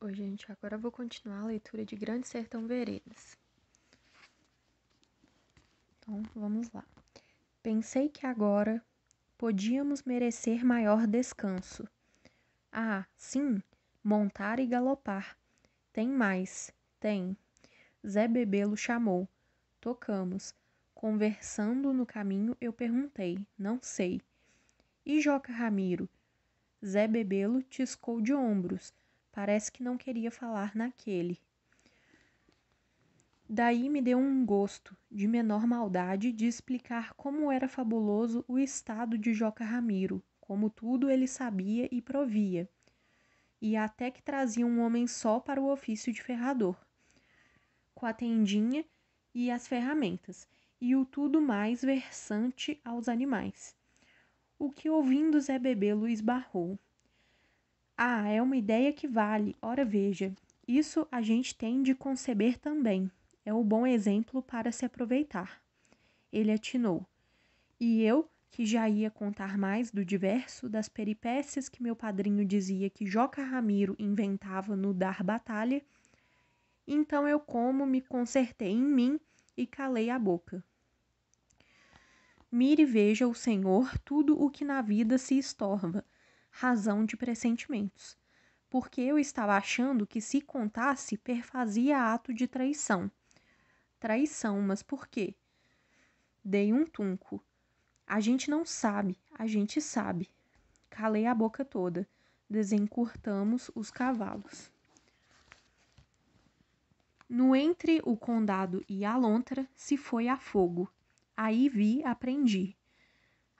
Oi, gente, agora eu vou continuar a leitura de Grande Sertão Veredas. Então, vamos lá. Pensei que agora podíamos merecer maior descanso. Ah, sim, montar e galopar. Tem mais, tem. Zé Bebelo chamou. Tocamos. Conversando no caminho, eu perguntei. Não sei. E Joca Ramiro? Zé Bebelo tiscou de ombros. Parece que não queria falar naquele. Daí me deu um gosto, de menor maldade, de explicar como era fabuloso o estado de Joca Ramiro, como tudo ele sabia e provia, e até que trazia um homem só para o ofício de ferrador, com a tendinha e as ferramentas, e o tudo mais versante aos animais. O que ouvindo Zé Bebelo esbarrou. Ah, é uma ideia que vale, ora veja, isso a gente tem de conceber também. É um bom exemplo para se aproveitar. Ele atinou. E eu, que já ia contar mais do diverso, das peripécias que meu padrinho dizia que Joca Ramiro inventava no dar batalha, então eu como me consertei em mim e calei a boca. Mire e veja o Senhor tudo o que na vida se estorva, razão de pressentimentos. Porque eu estava achando que se contasse perfazia ato de traição. Traição, mas por quê? Dei um tunco. A gente não sabe, a gente sabe. Calei a boca toda. Desencurtamos os cavalos. No entre o condado e a lontra se foi a fogo. Aí vi, aprendi.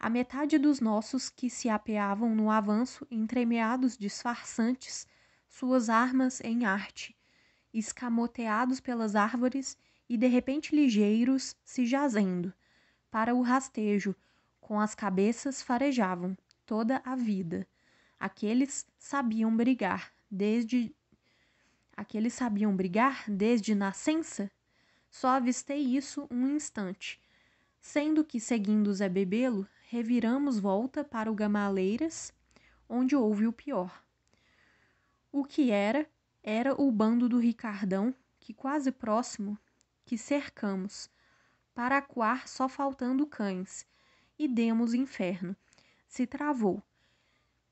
A metade dos nossos que se apeavam no avanço, entremeados disfarçantes, suas armas em arte, escamoteados pelas árvores e de repente ligeiros se jazendo. Para o rastejo, com as cabeças farejavam toda a vida. Aqueles sabiam brigar desde nascença? Só avistei isso um instante, sendo que, seguindo Zé Bebelo, reviramos volta para o Gamaleiras, onde houve o pior. O que era o bando do Ricardão, que quase próximo, que cercamos, para acuar só faltando cães, e demos inferno. Se travou.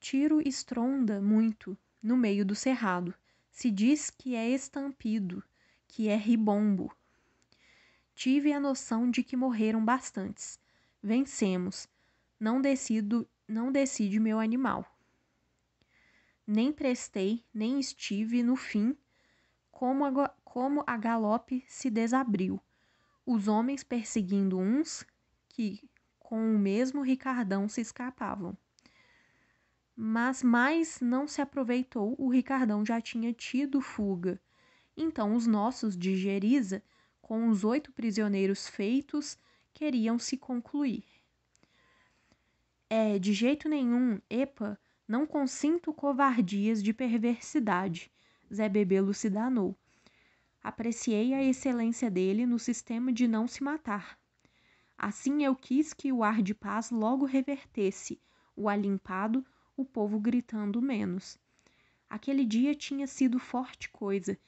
Tiro estronda muito no meio do cerrado. Se diz que é estampido, que é ribombo. Tive a noção de que morreram bastantes. Vencemos. Não decide meu animal. Nem prestei, nem estive no fim, como a galope se desabriu. Os homens perseguindo uns que com o mesmo Ricardão se escapavam. Mas mais não se aproveitou, o Ricardão já tinha tido fuga. Então os nossos de Geriza, com os 8 prisioneiros feitos, queriam se concluir. De jeito nenhum, epa, não consinto covardias de perversidade. Zé Bebelo se danou. Apreciei a excelência dele no sistema de não se matar. Assim eu quis que o ar de paz logo revertesse, o alimpado, o povo gritando menos. Aquele dia tinha sido forte coisa.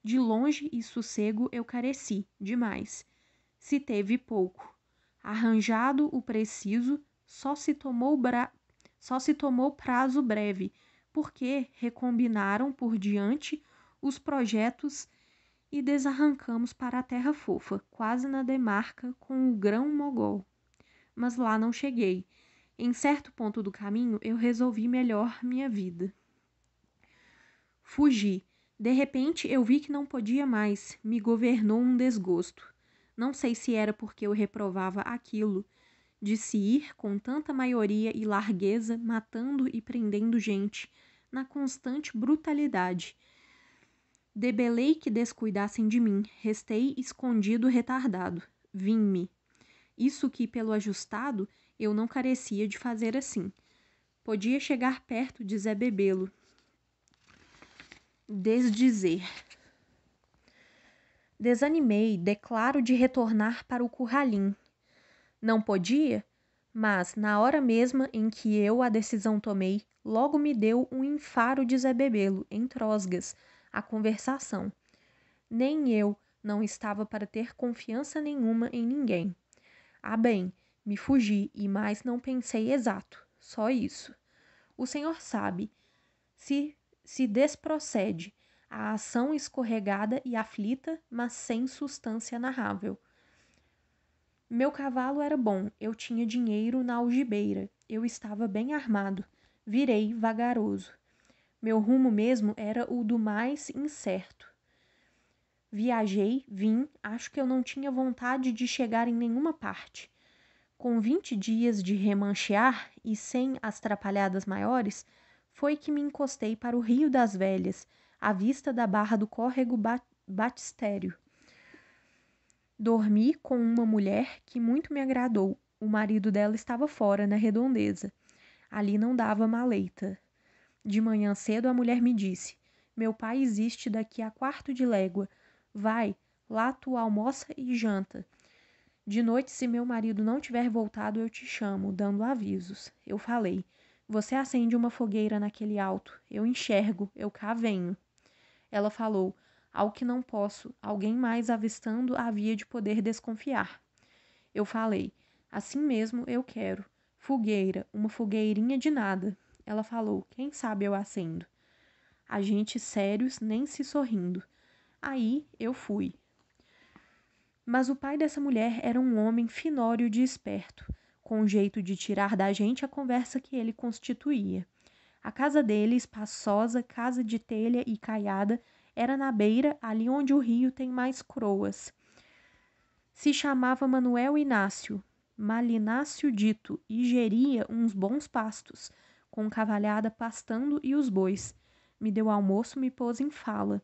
De longe e sossego eu careci, demais. Se teve pouco. Arranjado o preciso, só se tomou prazo breve, porque recombinaram por diante os projetos e desarrancamos para a terra fofa, quase na demarca com o grão-mogol. Mas lá não cheguei. Em certo ponto do caminho, eu resolvi melhor minha vida. Fugi. De repente, eu vi que não podia mais. Me governou um desgosto. Não sei se era porque eu reprovava aquilo, de se ir com tanta maioria e largueza, matando e prendendo gente, na constante brutalidade. Debelei que descuidassem de mim, restei escondido retardado. Vim-me. Isso que, pelo ajustado, eu não carecia de fazer assim. Podia chegar perto de Zé Bebelo. Desdizer. Desanimei, declaro de retornar para o curralim. Não podia? Mas, na hora mesma em que eu a decisão tomei, logo me deu um enfaro de Zé Bebelo, em trosgas, a conversação. Nem eu não estava para ter confiança nenhuma em ninguém. Ah, bem, me fugi e mais não pensei exato, só isso. O senhor sabe, se desprocede, a ação escorregada e aflita, mas sem substância narrável. Meu cavalo era bom, eu tinha dinheiro na algibeira, eu estava bem armado, virei vagaroso. Meu rumo mesmo era o do mais incerto. Viajei, vim, acho que eu não tinha vontade de chegar em nenhuma parte. Com 20 dias de remanchear e sem as trapalhadas maiores, foi que me encostei para o Rio das Velhas, à vista da barra do córrego Batistério. Dormi com uma mulher que muito me agradou. O marido dela estava fora, na redondeza. Ali não dava maleita. De manhã cedo a mulher me disse: meu pai existe daqui a quarto de légua. Vai, lá tu almoça e janta. De noite, se meu marido não tiver voltado, eu te chamo, dando avisos. Eu falei: você acende uma fogueira naquele alto. Eu enxergo, eu cá venho. Ela falou: ao que não posso, alguém mais avistando havia de poder desconfiar. Eu falei: assim mesmo eu quero. Fogueira, uma fogueirinha de nada. Ela falou: quem sabe eu acendo. Agentes sérios, nem se sorrindo. Aí eu fui. Mas o pai dessa mulher era um homem finório de esperto, com jeito de tirar da gente a conversa que ele constituía. A casa dele, espaçosa, casa de telha e caiada, era na beira, ali onde o rio tem mais croas. Se chamava Manuel Inácio, Malinácio dito, e geria uns bons pastos, com cavalhada pastando e os bois. Me deu almoço, me pôs em fala.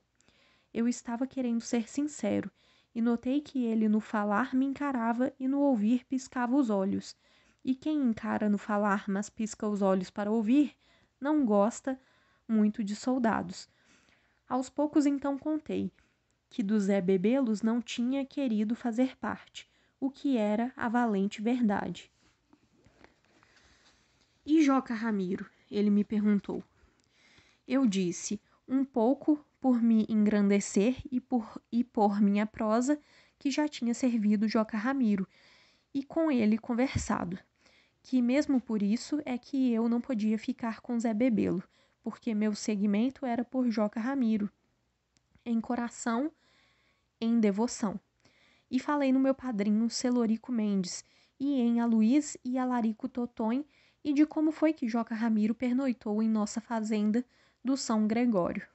Eu estava querendo ser sincero, e notei que ele no falar me encarava e no ouvir piscava os olhos. E quem encara no falar, mas pisca os olhos para ouvir, não gosta muito de soldados. Aos poucos então contei que do Zé Bebelos não tinha querido fazer parte, o que era a valente verdade. E Joca Ramiro? Ele me perguntou. Eu disse, um pouco por me engrandecer e por minha prosa, que já tinha servido Joca Ramiro, e com ele conversado, que mesmo por isso é que eu não podia ficar com Zé Bebelo, porque meu seguimento era por Joca Ramiro, em coração, em devoção. E falei no meu padrinho Celorico Mendes, e em Aloís e Alarico Totonho, e de como foi que Joca Ramiro pernoitou em nossa fazenda do São Gregório.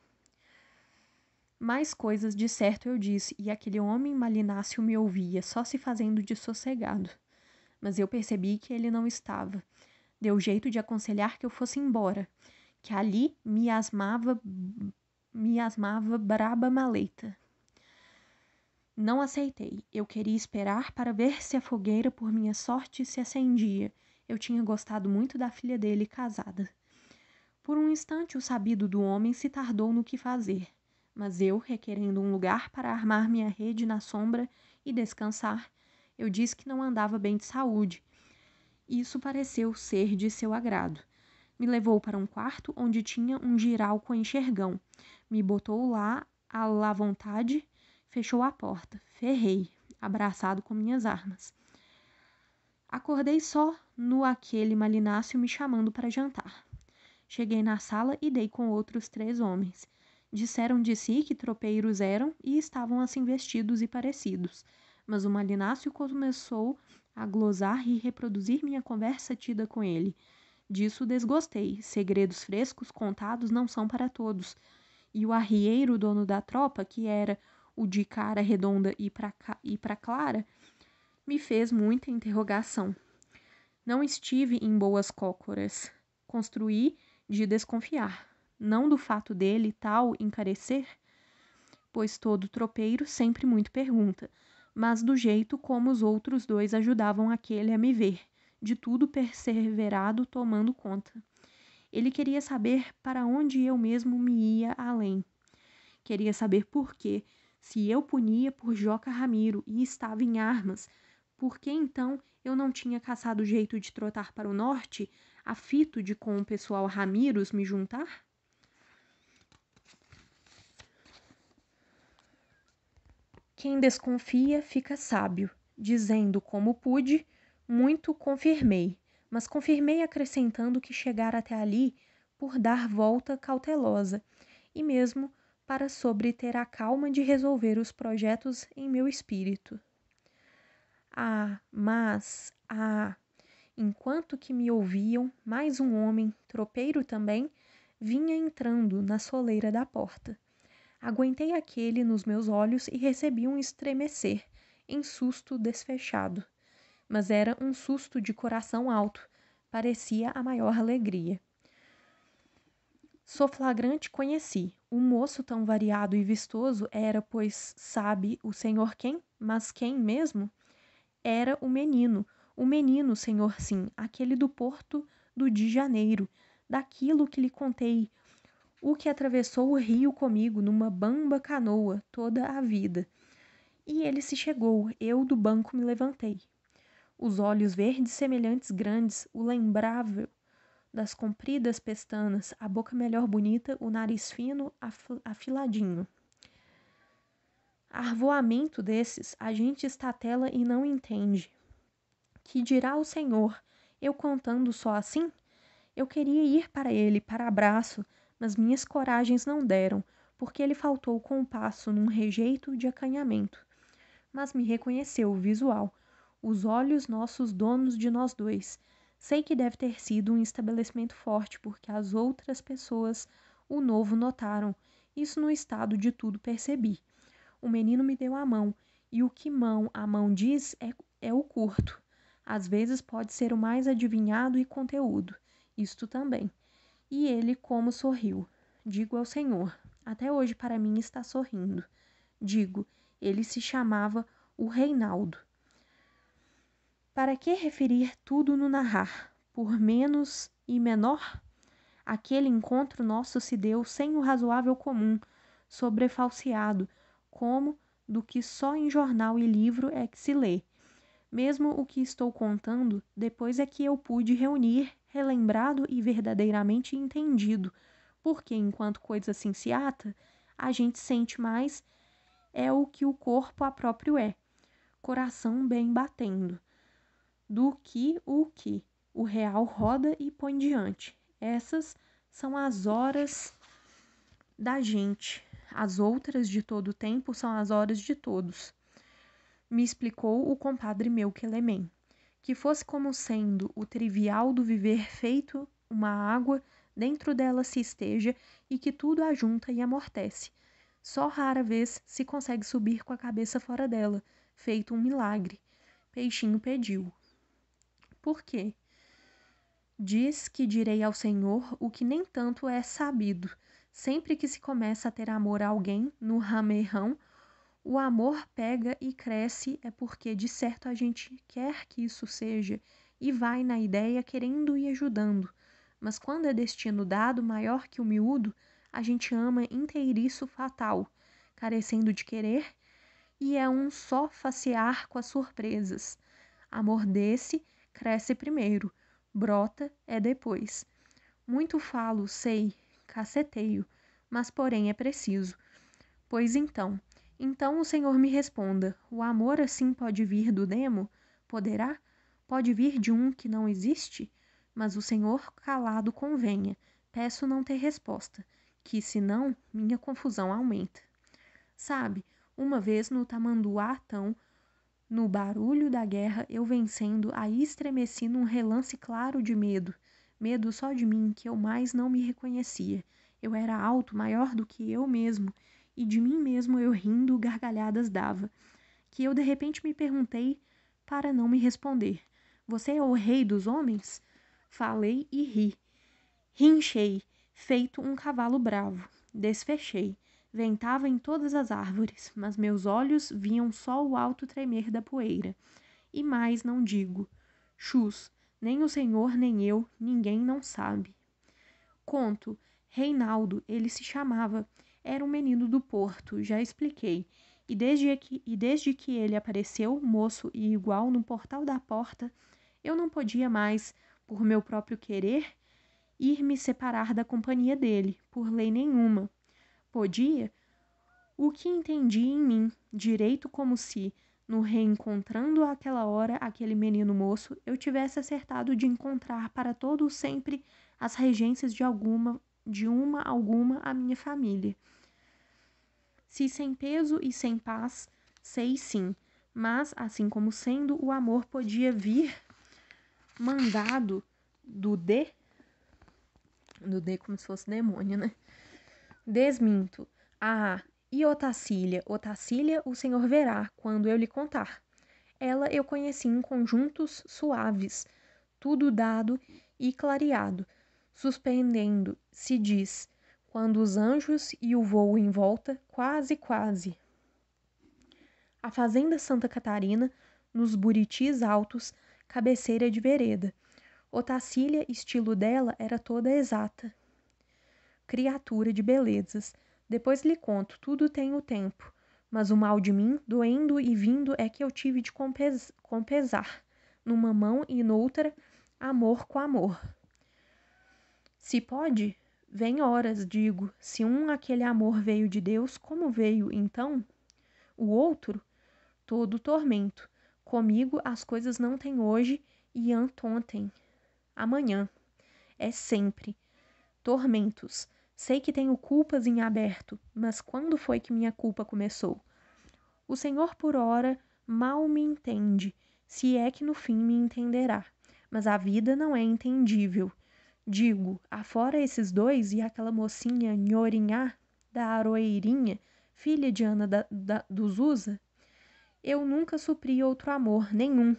Mais coisas de certo eu disse, e aquele homem malináceo me ouvia, só se fazendo de sossegado. Mas eu percebi que ele não estava. Deu jeito de aconselhar que eu fosse embora, que ali me asmava braba maleita. Não aceitei. Eu queria esperar para ver se a fogueira, por minha sorte, se acendia. Eu tinha gostado muito da filha dele casada. Por um instante o sabido do homem se tardou no que fazer, mas eu, requerendo um lugar para armar minha rede na sombra e descansar, eu disse que não andava bem de saúde. Isso pareceu ser de seu agrado. Me levou para um quarto onde tinha um giral com enxergão. Me botou lá à vontade, fechou a porta. Ferrei, abraçado com minhas armas. Acordei só no aquele malinácio me chamando para jantar. Cheguei na sala e dei com outros 3 homens. Disseram de si que tropeiros eram e estavam assim vestidos e parecidos. Mas o malinácio começou a glosar e reproduzir minha conversa tida com ele. Disso desgostei. Segredos frescos contados não são para todos. E o arrieiro, dono da tropa, que era o de cara redonda e pra clara, me fez muita interrogação. Não estive em boas cócoras. Construí de desconfiar, não do fato dele tal encarecer, pois todo tropeiro sempre muito pergunta, mas do jeito como os outros 2 ajudavam aquele a me ver, de tudo perseverado tomando conta. Ele queria saber para onde eu mesmo me ia além. Queria saber por quê, se eu punia por Joca Ramiro e estava em armas, Por que então eu não tinha caçado o jeito de trotar para o norte, a fito de com o pessoal Ramiros me juntar? Quem desconfia fica sábio, dizendo como pude, muito confirmei, mas confirmei acrescentando que chegara até ali por dar volta cautelosa, e mesmo para sobre ter a calma de resolver os projetos em meu espírito. Enquanto que me ouviam, mais um homem, tropeiro também, vinha entrando na soleira da porta. Aguentei aquele nos meus olhos e recebi um estremecer, em susto desfechado. Mas era um susto de coração alto, parecia a maior alegria. Sou flagrante conheci. O moço tão variado e vistoso era, pois sabe o senhor quem? Mas quem mesmo? Era o menino, senhor sim, aquele do Porto do de Janeiro, daquilo que lhe contei, o que atravessou o rio comigo numa bamba canoa toda a vida. E ele se chegou, eu do banco me levantei. Os olhos verdes semelhantes grandes, o lembrável das compridas pestanas, a boca melhor bonita, o nariz fino, afiladinho. Arvoamento desses, a gente estatela e não entende. Que dirá o senhor, eu contando só assim? Eu queria ir para ele, para abraço, mas minhas coragens não deram, porque ele faltou com o passo num rejeito de acanhamento. Mas me reconheceu, visual, os olhos nossos donos de nós dois. Sei que deve ter sido um estabelecimento forte, porque as outras pessoas o novo notaram. Isso no estado de tudo percebi. O menino me deu a mão, e o que a mão diz é o curto. Às vezes pode ser o mais adivinhado e conteúdo. Isto também. E ele como sorriu. Digo ao Senhor, até hoje para mim está sorrindo. Digo, ele se chamava o Reinaldo. Para que referir tudo no narrar? Por menos e menor? Aquele encontro nosso se deu sem o razoável comum, sobrefalseado, como do que só em jornal e livro é que se lê. Mesmo o que estou contando, depois é que eu pude reunir, relembrado e verdadeiramente entendido, porque enquanto coisa assim se ata, a gente sente mais é o que o corpo a próprio é, coração bem batendo, do que o real roda e põe diante. Essas são as horas da gente, as outras de todo o tempo são as horas de todos. Me explicou o compadre meu Quelemem, que fosse como sendo o trivial do viver feito uma água, dentro dela se esteja e que tudo ajunta e amortece. Só rara vez se consegue subir com a cabeça fora dela, feito um milagre. Peixinho pediu. Por quê? Diz que direi ao Senhor o que nem tanto é sabido. Sempre que se começa a ter amor a alguém, no ramerrão, o amor pega e cresce é porque de certo a gente quer que isso seja e vai na ideia querendo e ajudando. Mas quando é destino dado maior que o miúdo, a gente ama inteiriço fatal, carecendo de querer, e é um só facear com as surpresas. Amor desse cresce primeiro, brota é depois. Muito falo, sei, caceteio, mas porém é preciso. Pois então o Senhor me responda, o amor assim pode vir do demo? Poderá? Pode vir de um que não existe? Mas o Senhor calado convenha, peço não ter resposta, que senão minha confusão aumenta. Sabe, uma vez no Tamanduatão, no barulho da guerra, eu vencendo, aí estremeci num relance claro de medo. Medo só de mim, que eu mais não me reconhecia. Eu era alto, maior do que eu mesmo, e de mim mesmo eu rindo, gargalhadas dava. Que eu de repente me perguntei para não me responder. Você é o rei dos homens? Falei e ri. Rinchei, feito um cavalo bravo. Desfechei. Ventava em todas as árvores, mas meus olhos viam só o alto tremer da poeira. E mais não digo. Chus, nem o senhor nem eu, ninguém não sabe. Conto, Reinaldo, ele se chamava. Era um menino do Porto, já expliquei. desde que ele apareceu, moço e igual, no portal da porta, eu não podia mais, por meu próprio querer, ir me separar da companhia dele, por lei nenhuma. Podia, o que entendi em mim, direito como se, no reencontrando àquela hora aquele menino moço, eu tivesse acertado de encontrar para todo o sempre as regências de uma alguma a minha família. Se sem peso e sem paz, sei sim, mas, assim como sendo, o amor podia vir mandado do D como se fosse demônio, né? Desminto. Ah, e Otacília? Otacília o senhor verá, quando eu lhe contar. Ela eu conheci em conjuntos suaves, tudo dado e clareado, suspendendo, se diz, quando os anjos e o voo em volta, quase, quase. A fazenda Santa Catarina, nos Buritis altos, cabeceira de vereda. Otacília, estilo dela, era toda exata. Criatura de belezas. Depois lhe conto, tudo tem o tempo. Mas o mal de mim, doendo e vindo, é que eu tive de compesar. Numa mão e noutra, amor com amor. Se pode, vem horas, digo, se aquele amor veio de Deus, como veio, então? O outro, todo tormento. Comigo as coisas não têm hoje e anteontem. Amanhã. É sempre. Tormentos. Sei que tenho culpas em aberto, mas quando foi que minha culpa começou? O Senhor por ora mal me entende, se é que no fim me entenderá. Mas a vida não é entendível. Digo, afora esses dois e aquela mocinha Nhorinhá, da Aroeirinha, filha de Ana dos Usa, eu nunca supri outro amor, nenhum.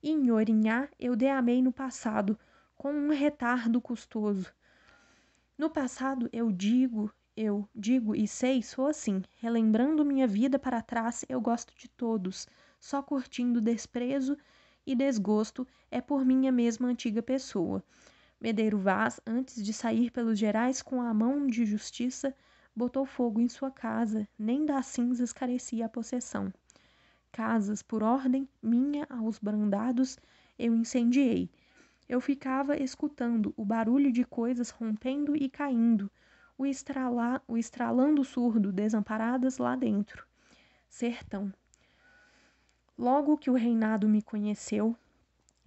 E Nhorinhá eu de amei no passado, com um retardo custoso. No passado eu digo e sei, sou assim. Relembrando minha vida para trás, eu gosto de todos. Só curtindo desprezo e desgosto é por minha mesma antiga pessoa. Medeiro Vaz, antes de sair pelos gerais com a mão de justiça, botou fogo em sua casa, nem das cinzas carecia a possessão. Casas, por ordem minha aos brandados, eu incendiei. Eu ficava escutando o barulho de coisas rompendo e caindo, o estralando surdo, desamparadas lá dentro. Sertão. Logo que o reinado me conheceu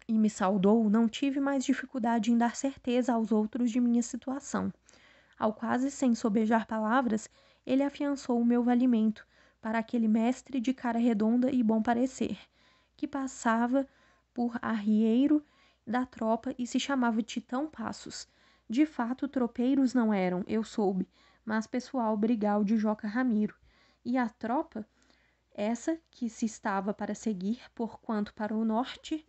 e me saudou, não tive mais dificuldade em dar certeza aos outros de minha situação. Ao quase sem sobejar palavras, ele afiançou o meu valimento para aquele mestre de cara redonda e bom parecer, que passava por arrieiro da tropa e se chamava Titão Passos. De fato, tropeiros não eram, eu soube, mas pessoal brigal de Joca Ramiro. E a tropa, essa que se estava para seguir, porquanto para o norte,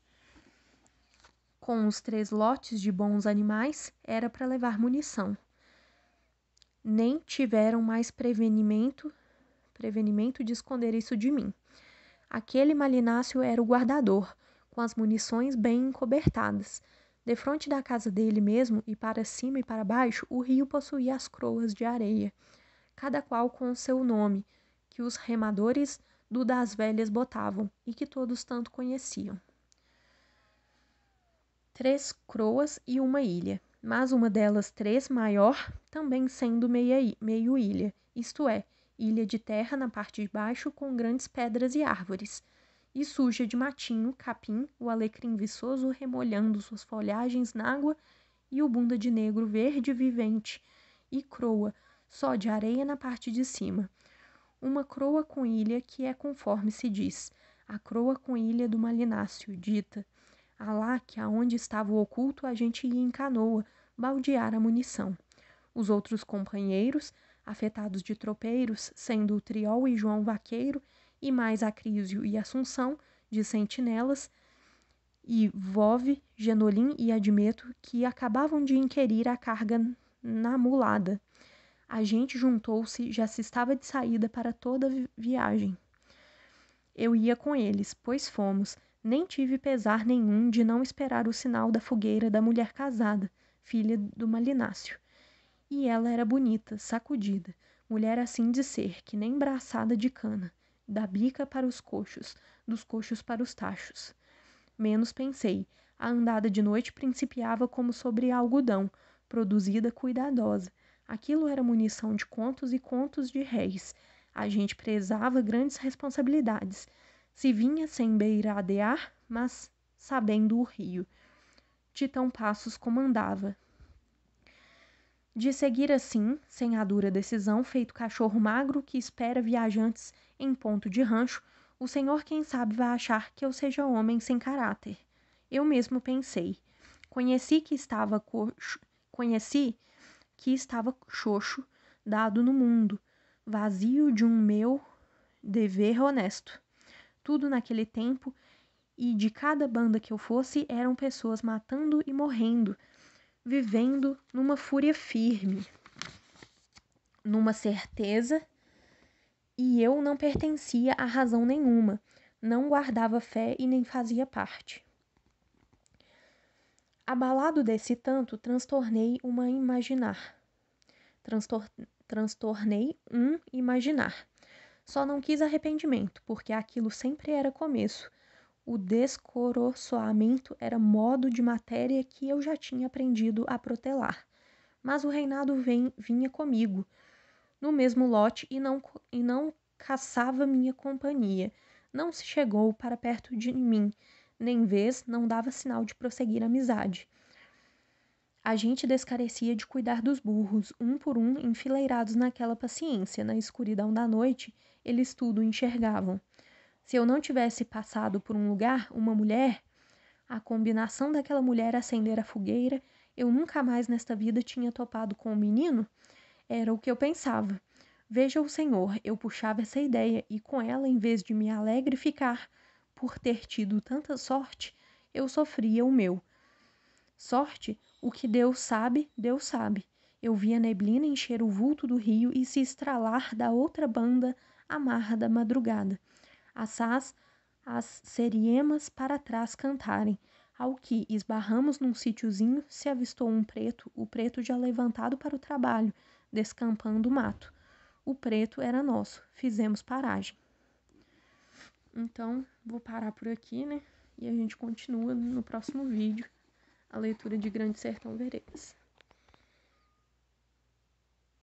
com os 3 lotes de bons animais, era para levar munição. Nem tiveram mais prevenimento de esconder isso de mim. Aquele Malinácio era o guardador, com as munições bem encobertadas. Defronte da casa dele mesmo, e para cima e para baixo, o rio possuía as croas de areia, cada qual com o seu nome, que os remadores do das velhas botavam, e que todos tanto conheciam. 3 croas e uma ilha, mas uma delas 3 maior, também sendo meio ilha, isto é, ilha de terra na parte de baixo com grandes pedras e árvores, e suja de matinho, capim, o alecrim viçoso remolhando suas folhagens n'água e o bunda de negro verde vivente, e croa, só de areia na parte de cima. Uma croa com ilha que é conforme se diz, a croa com ilha do Malinácio, dita. Alá que aonde estava o oculto a gente ia em canoa, baldear a munição. Os outros companheiros, afetados de tropeiros, sendo o Triol e João Vaqueiro, e mais Acrísio e Assunção, de sentinelas, e Vove, Genolim e Admeto, que acabavam de inquirir a carga na mulada. A gente juntou-se, já se estava de saída para toda a viagem. Eu ia com eles, pois fomos. Nem tive pesar nenhum de não esperar o sinal da fogueira da mulher casada, filha do Malinácio. E ela era bonita, sacudida, mulher assim de ser, que nem braçada de cana, da bica para os coxos, dos coxos para os tachos. Menos pensei. A andada de noite principiava como sobre algodão, produzida cuidadosa. Aquilo era munição de contos e contos de réis. A gente prezava grandes responsabilidades. Se vinha sem beiradear, mas sabendo o rio. Titão Passos comandava. De seguir assim, sem a dura decisão, feito cachorro magro que espera viajantes em ponto de rancho, o senhor, quem sabe, vai achar que eu seja homem sem caráter. Eu mesmo pensei. Conheci que estava xoxo, dado no mundo, vazio de um meu dever honesto. Tudo naquele tempo, e de cada banda que eu fosse, eram pessoas matando e morrendo, vivendo numa fúria firme, numa certeza, e eu não pertencia a razão nenhuma, não guardava fé e nem fazia parte. Abalado desse tanto, transtornei um imaginar. Só não quis arrependimento, porque aquilo sempre era começo. O descoroçoamento era modo de matéria que eu já tinha aprendido a protelar. Mas o reinado vinha comigo, no mesmo lote, e não caçava minha companhia. Não se chegou para perto de mim, nem vez não dava sinal de prosseguir a amizade. A gente descarecia de cuidar dos burros, um por um, enfileirados naquela paciência. Na escuridão da noite, eles tudo enxergavam. Se eu não tivesse passado por um lugar, uma mulher, a combinação daquela mulher acender a fogueira, eu nunca mais nesta vida tinha topado com um menino? Era o que eu pensava. Veja o senhor, eu puxava essa ideia e com ela, em vez de me alegre ficar por ter tido tanta sorte, eu sofria o meu. Sorte? O que Deus sabe, Deus sabe. Eu vi a neblina encher o vulto do rio e se estralar da outra banda à marra da madrugada. Assaz, as seriemas para trás cantarem. Ao que esbarramos num sítiozinho, se avistou um preto, o preto já levantado para o trabalho, descampando o mato. O preto era nosso, fizemos paragem. Então, vou parar por aqui, né? E a gente continua no próximo vídeo a leitura de Grande Sertão Veredas.